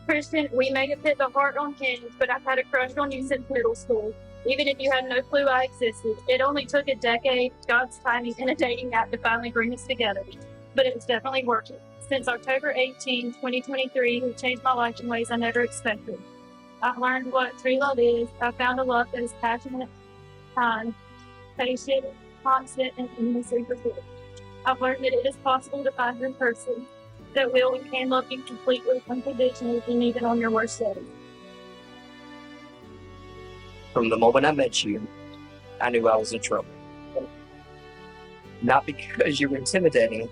Christian, we may have hit the heart on hinge, but I've had a crush on you since middle school. Even if you had no clue I existed, it only took a decade, God's timing, and a dating app to finally bring us together. But it was definitely worth it. Since October 18, 2023, has changed my life in ways I never expected. I've learned what true love is. I've found a love that is passionate, kind, patient, constant, and endlessly fulfilling. I've learned that it is possible to find your person that will and can love you completely, unconditionally, and even on your worst days. From the moment I met you, I knew I was in trouble. Not because you were intimidating,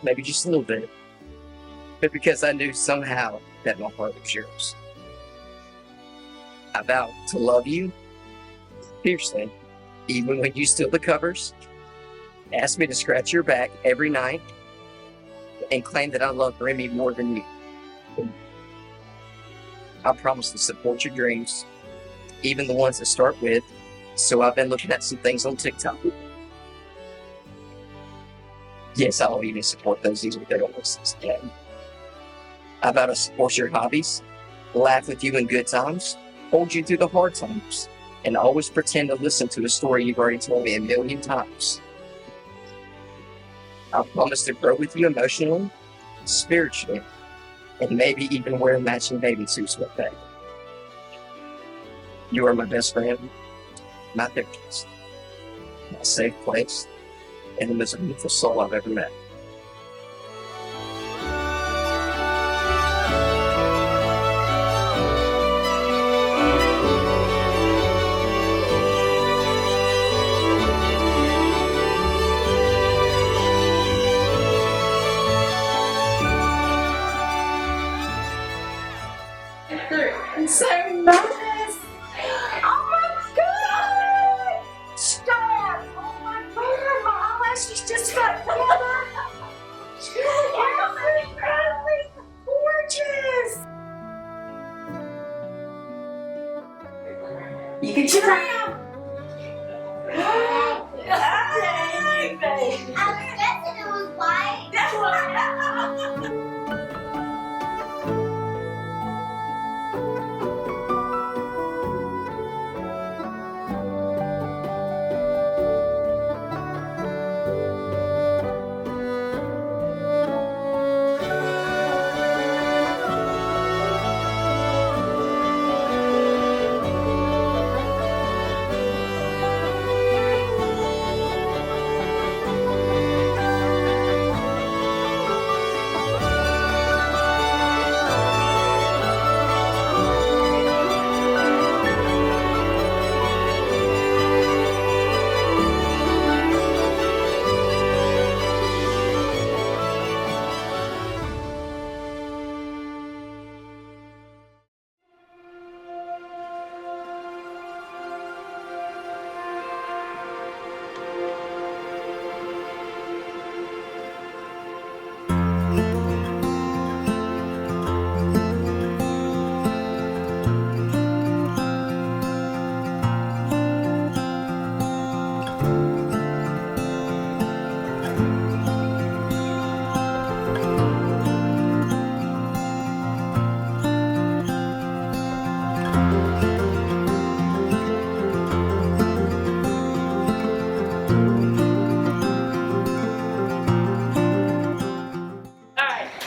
maybe just a little bit, but because I knew somehow that my heart was yours. I vowed to love you fiercely, even when you steal the covers, asked me to scratch your back every night, and claim that I love Remy more than you. I promise to support your dreams, even the ones that start with, so I've been looking at some things on TikTok. Yes, I'll even support those even if they don't listen to them. I vow to support your hobbies, laugh with you in good times, hold you through the hard times, and always pretend to listen to a story you've already told me a million times. I promise to grow with you emotionally, spiritually, and maybe even wear matching bathing suits with that. You are my best friend, my therapist, my safe place, and the most beautiful soul I've ever met. So nice! Oh my god! Stop! Oh my god, my eyelashes just got together! You're incredibly gorgeous! You can try I was guessing it was white.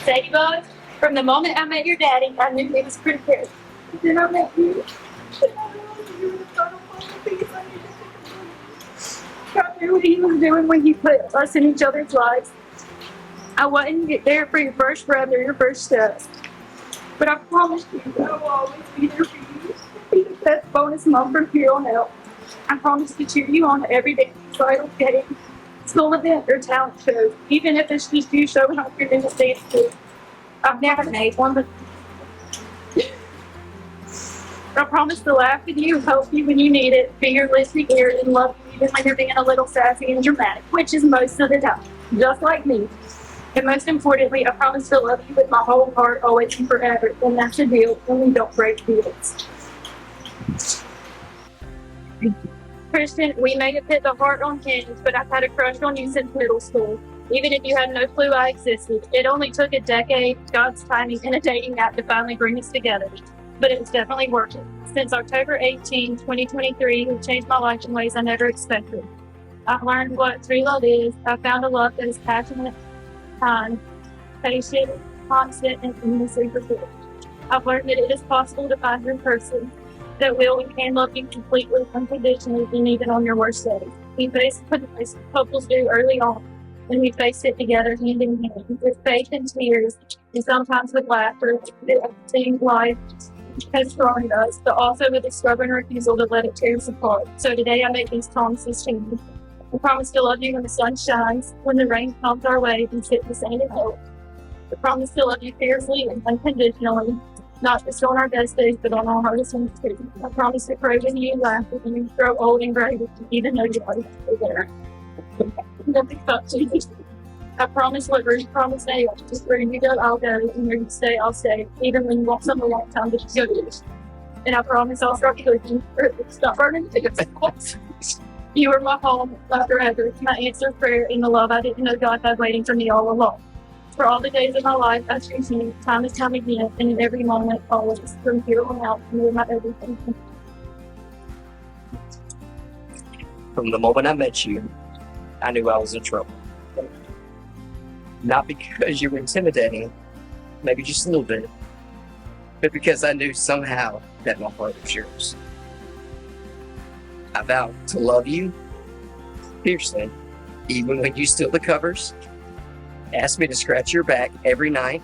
Ladybug, from the moment I met your daddy, I knew he was pretty good. Then I met you. And I realized you were the total piece I needed to do. I knew what he was doing when he put us in each other's lives. I wasn't there for your first breath or your first steps, but I promised you that I will always be there for you. Be the best bonus mom from here on out. I promise to cheer you on every day, recital, game, school event, or talent show, even if it's just you showing off your new dance too. I've never made one, but I promise to laugh with you, help you when you need it, be your listening ear, and love you even when you're being a little sassy and dramatic, which is most of the time, just like me. And most importantly, I promise to love you with my whole heart, always and forever. And that's a deal, and we don't break deals. Christian, we may have hit the heart on hinge, but I've had a crush on you since middle school. Even if you had no clue I existed, it only took a decade, God's timing, and a dating app to finally bring us together. But it was definitely worth it. Since October 18, 2023, it changed my life in ways I never expected. I've learned what true love is. I found a love that is passionate, kind, patient, constant, and endlessly fulfilling. I've learned that it is possible to find your person that will and can love you completely, unconditionally, and even on your worst days. We faced what couples do early on, and we faced it together, hand in hand, with faith and tears, and sometimes with laughter. Seeing life has thrown us, but also with a stubborn refusal to let it tear us apart. So today I make these promises to you. I promise to love you when the sun shines, when the rain comes our way, and sit in the sand and hope. I promise to love you fiercely and unconditionally, not just on our best days, but on our hardest ones too. I promise to grow with you, laugh with you, grow old and gray with you, even though you're already there. Nothing but Jesus. I promise what Ruth promised Naomi. Just where you go, I'll go, and where you stay, I'll stay, even when you want something a long time to just go do it. And I promise I'll start cooking, or stop burning tickets. You are my home, my forever, my answered prayer, and the love I didn't know God had waiting for me all along. For all the days of my life, I choose you, time and time again, and in every moment, always. From here on out, you are my everything. From the moment I met you, I knew I was in trouble. Not because you were intimidating, maybe just a little bit, but because I knew somehow that my heart was yours. I vowed to love you fiercely, even when you steal the covers, ask me to scratch your back every night,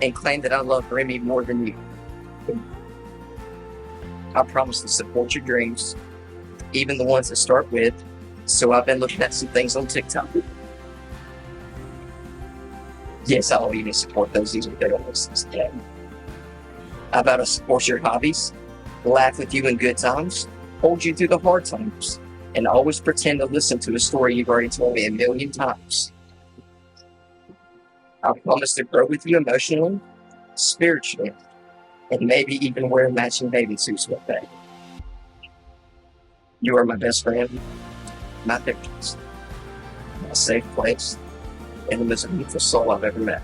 and claim that I love Remy more than you. I promise to support your dreams, even the ones that start with, so I've been looking at some things on TikTok. Yes, I'll even support those even if they don't listen to today. I vow to support your hobbies, laugh with you in good times, hold you through the hard times, and always pretend to listen to a story you've already told me a million times. I promise to grow with you emotionally, spiritually, and maybe even wear matching bathing suits with that. You are my best friend, my therapist, my safe place, and the most beautiful soul I've ever met.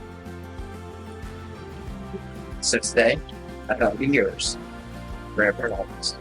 So today, I vow to be yours, forever and always.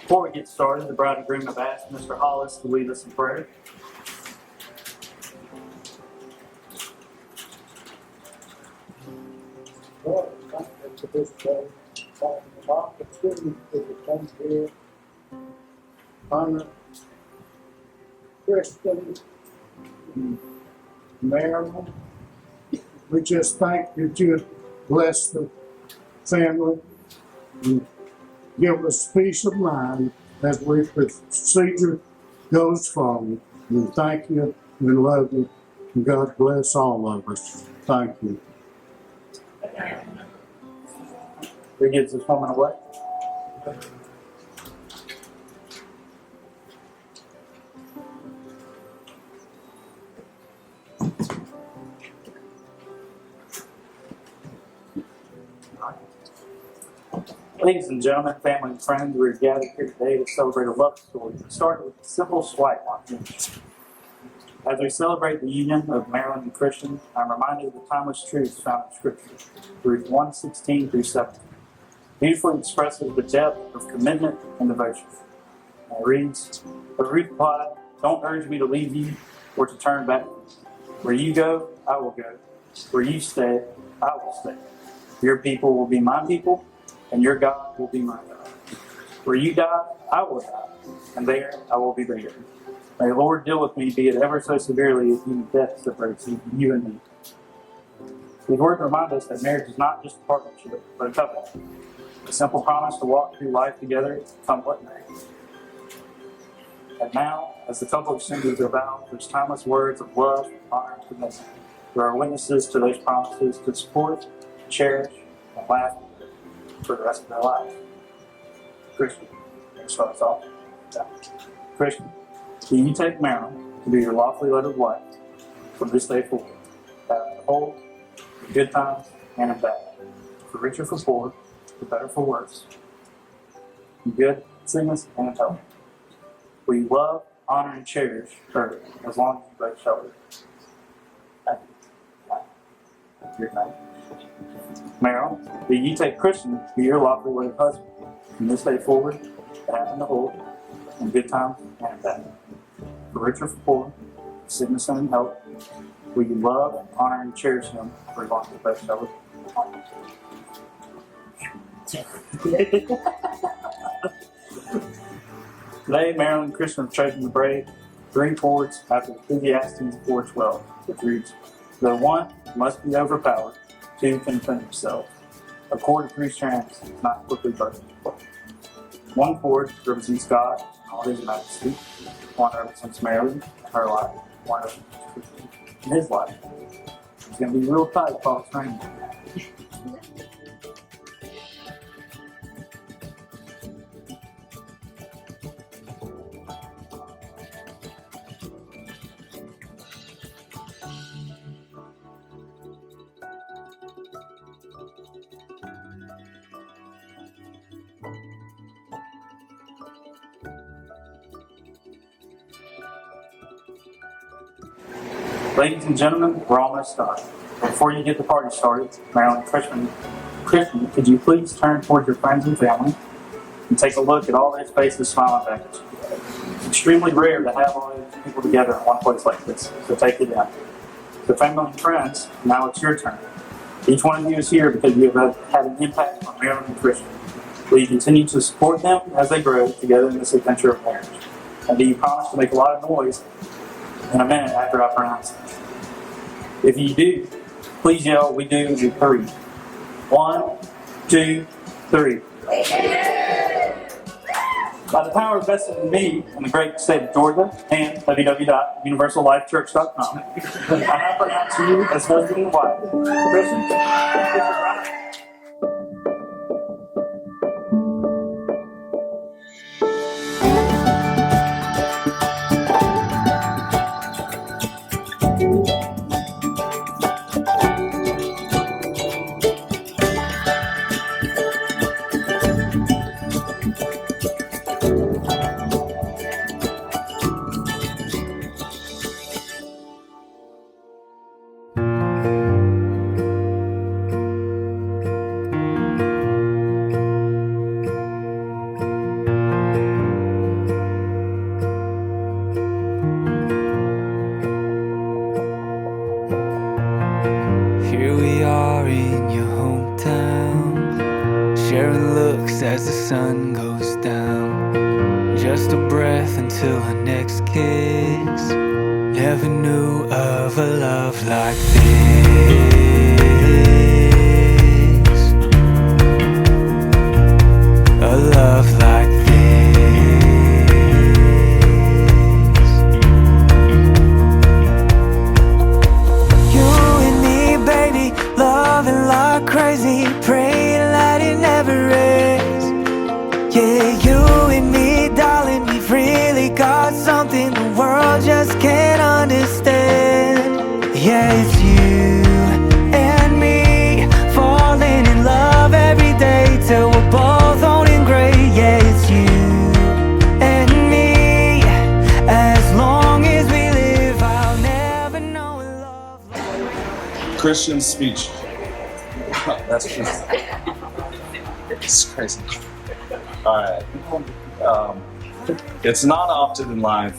Before we get started, the bride and groom have asked Mr. Hollis to lead us in prayer. Lord, thank you for this day. Thank you for the opportunity to come here honor Christian and Marylen. We just thank you that you bless the family and give us peace of mind as we procedure goes forward. We thank you, we love you, and God bless all of us. Thank you. Who gives this woman away? Ladies and gentlemen, family and friends, we're gathered here today to celebrate a love story that started with a simple swipe on Hinge. As we celebrate the union of Marylen and Christian, I'm reminded of the timeless truths found in Scripture, Ruth 1:16 through 17. Beautifully expresses the depth of commitment and devotion. And it reads, "But Ruth replied, 'Don't urge me to leave you or to turn back. Where you go, I will go. Where you stay, I will stay. Your people will be my people, and your God will be my God. Where you die, I will die, and there I will be there. May the Lord deal with me, be it ever so severely, as human death separates you and me.'" These words remind us that marriage is not just a partnership, but a covenant. A simple promise to walk through life together, come what may. And now, as the couple exchanges their vows, those timeless words of love, honor, and commitment, there are witnesses to those promises to support, cherish, and laugh for the rest of their life. Christian, let's start us off. Christian, do you take Marylen to be your lawfully wedded wife from this day forward, having the whole, in good times and in bad, for richer, for poor, for better, for worse, in good, sickness, and in health? Will you love, honor, and cherish her as long as you both shall live? Thank you. Your name. Marylen, do you take Christian to be your lawfully wedded husband from this day forward, having the whole, in good times and in bad, for richer, for poor, for sickness and in health? Will you love, honor, and cherish him for as long as you both shall live? Today, Marylen and Christian have chosen to pray 3 chords after Ecclesiastes 4:12, which reads, "Though one must be overpowered, 2 can defend themselves. A cord of 3 strands is not quickly burst." 1 chord represents God and all His majesty. 1 represents Marylen and her life. 1 represents Christian and his life. It's going to be real tight while it's raining. Ladies and gentlemen, we're almost done. Before you get the party started, Marylen and Christian, could you please turn toward your friends and family and take a look at all those faces smiling back at you? It's extremely rare to have all these people together in one place like this, so take it in. So family and friends, now it's your turn. Each one of you is here because you have had an impact on Marylen and Christian. Will you continue to support them as they grow together in this adventure of marriage? And do you promise to make a lot of noise in a minute after I pronounce it? If you do, please yell, "We do," and do 3. 1, 2, 3. By the power vested in me in the great state of Georgia and www.universallifechurch.com, I now pronounce you as husband and wife. Christian, Here we are in your hometown, sharing looks as the sun goes down. just a breath until our next kiss. Never knew of a love like this. A love like this. You and me, baby, loving like crazy, praying that it never ends. Yeah, you and me, darling, we've really got something the world just can't understand. Yeah, it's you and me, falling in love every day till we're both owning gray. Yeah, it's you and me, as long as we live, I'll never know what love like. Christian speech. That's crazy. It's crazy. Alright. It's not often in life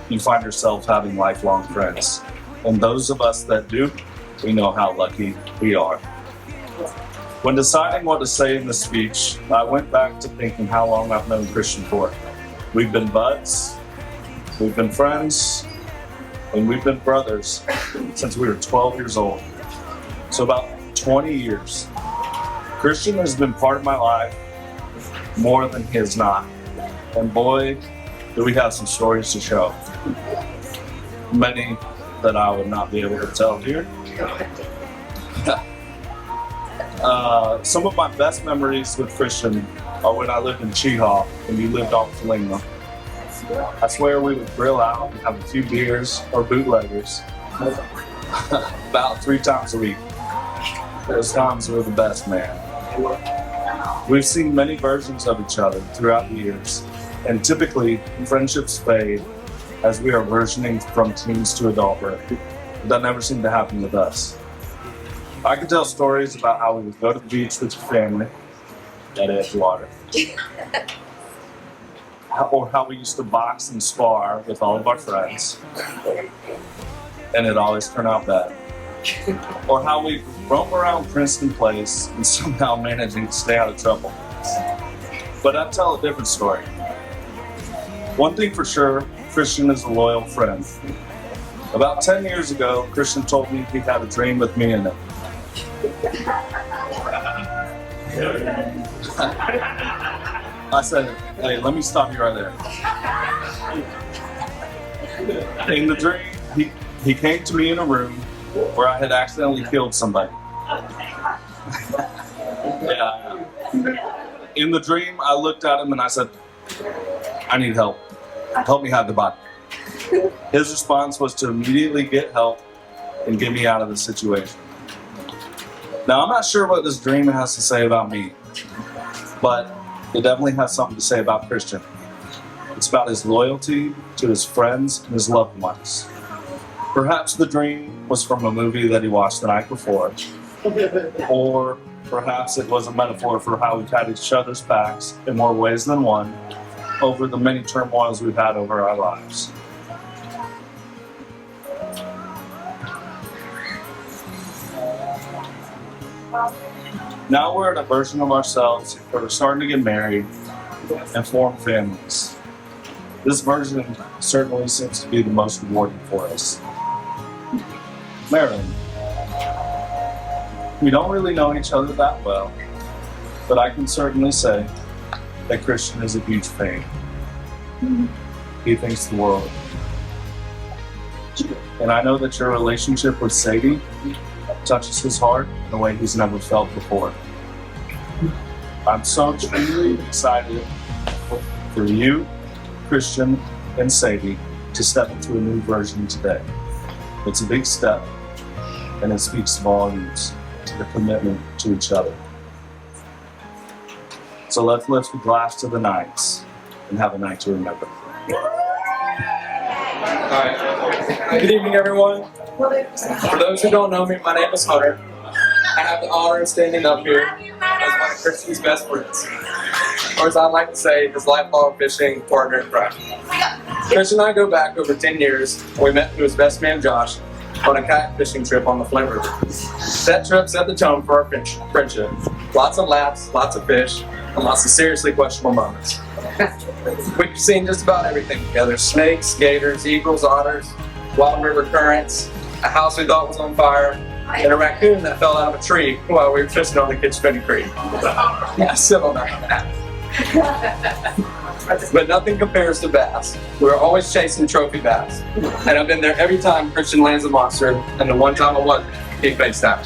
you find yourself having lifelong friends. And those of us that do, we know how lucky we are. When deciding what to say in the speech, I went back to thinking how long I've known Christian for. We've been buds, we've been friends, and we've been brothers since we were 12 years old. So about 20 years. Christian has been part of my life more than he has not. And boy, do we have some stories to show. Many that I would not be able to tell here. Some of my best memories with Christian are when I lived in Cheehaw and he lived off Lingma. I swear we would grill out and have a few beers or bootleggers about 3 times a week. Those times were the best, man. We've seen many versions of each other throughout the years, and typically friendships fade as we are versioning from teens to adulthood. That never seemed to happen with us. I could tell stories about how we would go to the beach with your family at Edgewater. Or how we used to box and spar with all of our friends. And it always turned out bad. Or how we roam around Princeton Place and somehow managing to stay out of trouble. But I'd tell a different story. One thing for sure, Christian is a loyal friend. About 10 years ago, Christian told me he had a dream with me in it. I said, hey, let me stop you right there. In the dream, he came to me in a room where I had accidentally killed somebody. Yeah. In the dream, I looked at him and I said, I need help. Help me hide the body. His response was to immediately get help and get me out of the situation. Now, I'm not sure what this dream has to say about me, but it definitely has something to say about Christian. It's about his loyalty to his friends and his loved ones. Perhaps the dream was from a movie that he watched the night before, or perhaps it was a metaphor for how we've had each other's backs in more ways than one over the many turmoils we've had over our lives. Now we're at a version of ourselves where we're starting to get married and form families. This version certainly seems to be the most rewarding for us. Marylen, we don't really know each other that well, but I can certainly say that Christian is a huge fan. He thinks the world of him. And I know that your relationship with Sadie touches his heart in a way he's never felt before. I'm so truly excited for you, Christian, and Sadie to step into a new version today. It's a big step, and it speaks volumes to the commitment to each other. So let's lift a glass to the Knights and have a night to remember. Alright, good evening everyone. For those who don't know me, my name is Hunter. I have the honor of standing up here as one of Christian's best friends. Or as I like to say, his lifelong fishing partner in crime. Christian and I go back over 10 years when we met through his best man Josh on a kayak fishing trip on the Flint River. That trip set the tone for our friendship. Lots of laughs, lots of fish, and lots of seriously questionable moments. We've seen just about everything together. Snakes, gators, eagles, otters, wild river currents, a house we thought was on fire, and a raccoon that fell out of a tree while we were fishing on the Kitchfinney Creek. Yeah, civil enough on that. But nothing compares to bass. We're always chasing trophy bass. And I've been there every time Christian lands a monster, and the one time I wasn't, he faced out.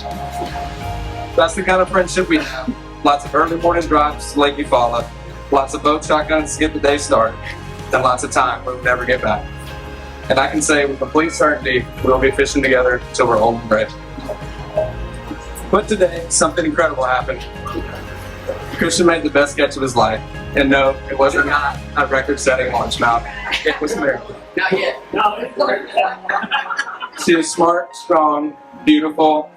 That's the kind of friendship we have. Lots of early morning drives to Lake Eufaula, lots of boat shotguns to get the day started, and lots of time where we'll never get back. And I can say with complete certainty, we'll be fishing together till we're old and gray. But today, something incredible happened. Christian made the best catch of his life. And no, it was not a record-setting largemouth. It was Marylen. Not yet. She is smart, strong, beautiful,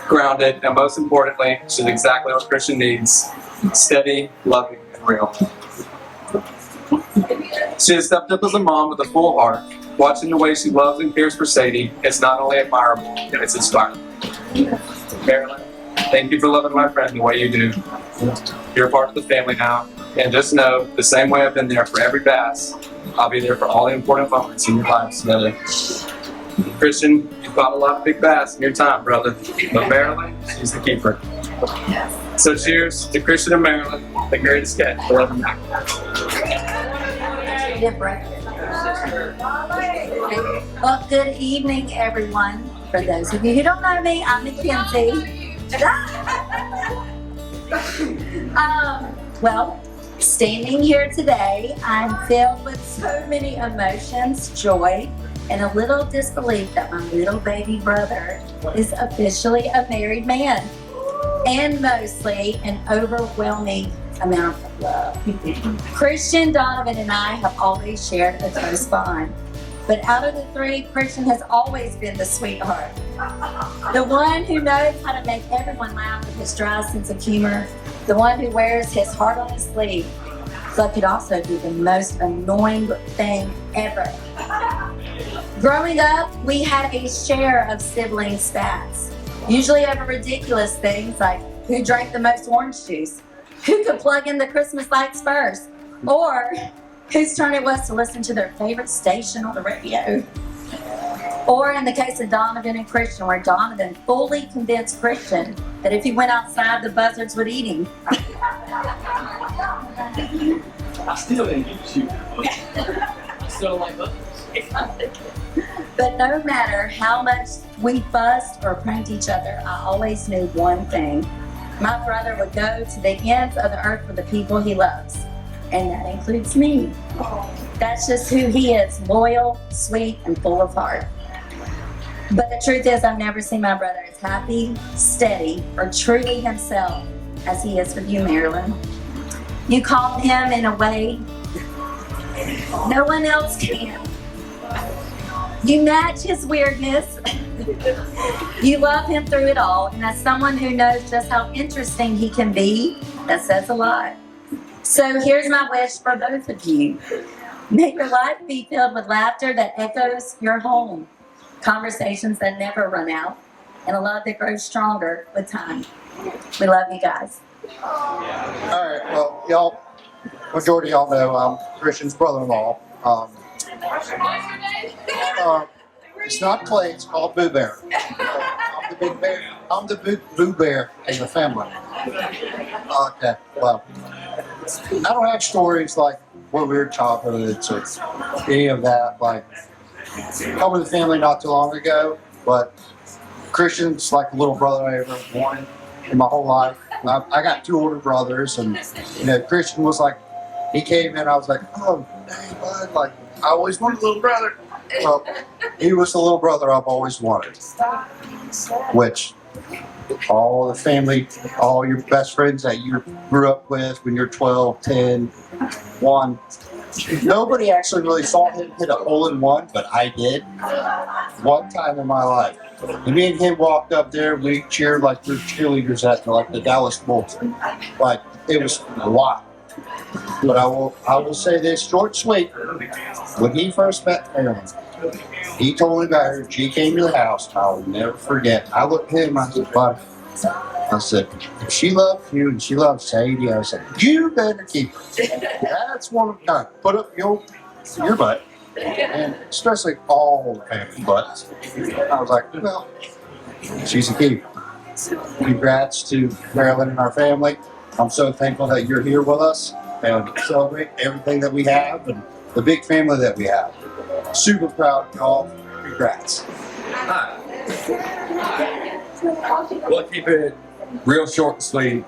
grounded, and most importantly, she's exactly what Christian needs. Steady, loving, and real. She has stepped up as a mom with a full heart. Watching the way she loves and cares for Sadie is not only admirable, it's inspiring. Marylen, thank you for loving my friend the way you do. You're a part of the family now, and just know, the same way I've been there for every bass, I'll be there for all the important moments in your lives together. Christian, you caught a lot of big bass in your time, brother, but Marylen, she's the keeper. So cheers to Christian and Marylen, the greatest catch we'll ever make. Well, good evening, everyone. For those of you who don't know me, I'm Mackenzie. Well, standing here today, I'm filled with so many emotions, joy, and a little disbelief that my little baby brother is officially a married man, and mostly an overwhelming amount of love. Christian, Donovan, and I have always shared a close bond. But out of the three, Christian has always been the sweetheart. The one who knows how to make everyone laugh with his dry sense of humor. The one who wears his heart on his sleeve, but could also do the most annoying thing ever. Growing up, we had a share of sibling spats, usually over ridiculous things like who drank the most orange juice, who could plug in the Christmas lights first, or whose turn it was to listen to their favorite station on the radio. Or in the case of Donovan and Christian, where Donovan fully convinced Christian that if he went outside, the buzzards would eat him. I still didn't get you. I still like buzzards. But no matter how much we fussed or pranked each other, I always knew one thing. My brother would go to the ends of the earth for the people he loves. And that includes me. That's just who he is, loyal, sweet, and full of heart. But the truth is, I've never seen my brother as happy, steady, or truly himself as he is with you, Marylen. You calm him in a way no one else can. You match his weirdness. You love him through it all, and as someone who knows just how interesting he can be, that says a lot. So here's my wish for both of you. May your life be filled with laughter that echoes your home, conversations that never run out, and a love that grows stronger with time. We love you guys. All right, well, y'all, majority of y'all know I'm Christian's brother-in-law. It's not Clay, it's called Boo Bear. I'm the big bear. I'm the Boo Bear in the family. Okay, well, I don't have stories like what we were childhoods or any of that. Like, I was with the family not too long ago, but Christian's like the little brother I ever wanted in my whole life. I got two older brothers, and Christian was like, he came in, I was like, oh, dang, bud, like, I always wanted a little brother. Well, he was the little brother I've always wanted, which all the family, all your best friends that you grew up with when you're 12, 10, 1, nobody actually really saw him hit a hole-in-one, but I did one time in my life. And me and him walked up there, we cheered like we're cheerleaders at the Dallas Bulls. Like, it was wild. But I will say this, short, sweet. When he first met Marylen, he told me about her. She came to the house. I'll never forget. I looked at him. I said, "Buddy, I said, if she loves you and she loves Sadie, I said, you better keep her. That's one of a kind. Put up your butt. And especially all the family butts. I was like, well, she's a keeper. Congrats to Marylen and our family. I'm so thankful that you're here with us and celebrate everything that we have and the big family that we have. Super proud of y'all. Congrats. Hi. We'll keep it real short and sweet.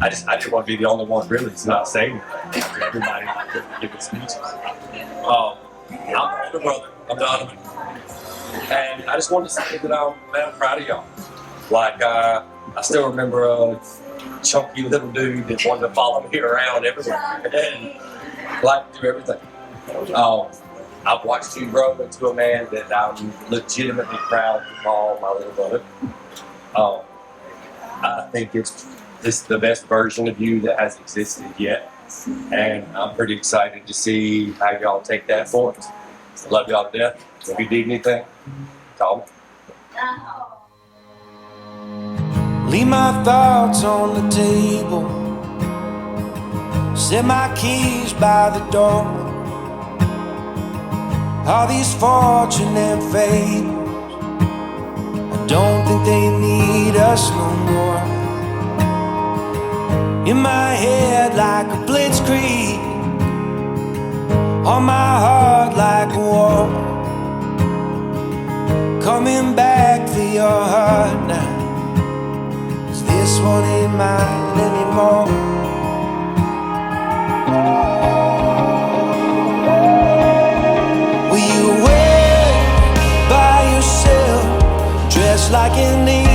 I didn't want to be the only one really to not saying anything. Everybody liked to give it speeches. I'm the older brother of Donovan. And I just wanted to say that I'm proud of y'all. Like, I still remember a chunky little dude that wanted to follow me around everywhere and like do everything. I've watched you grow into a man that I'm legitimately proud to call my little brother. I think it's the best version of you that has existed yet. And I'm pretty excited to see how y'all take that forward. I love y'all to death. If you need anything, call me. Leave my thoughts on the table. Set my keys by the door. All these fortune and fame, I don't think they need us no more. In my head like a blitzkrieg, on my heart like a war. Coming back for your heart now, 'cause this one ain't mine anymore. Will you wait by yourself, dressed like an angel?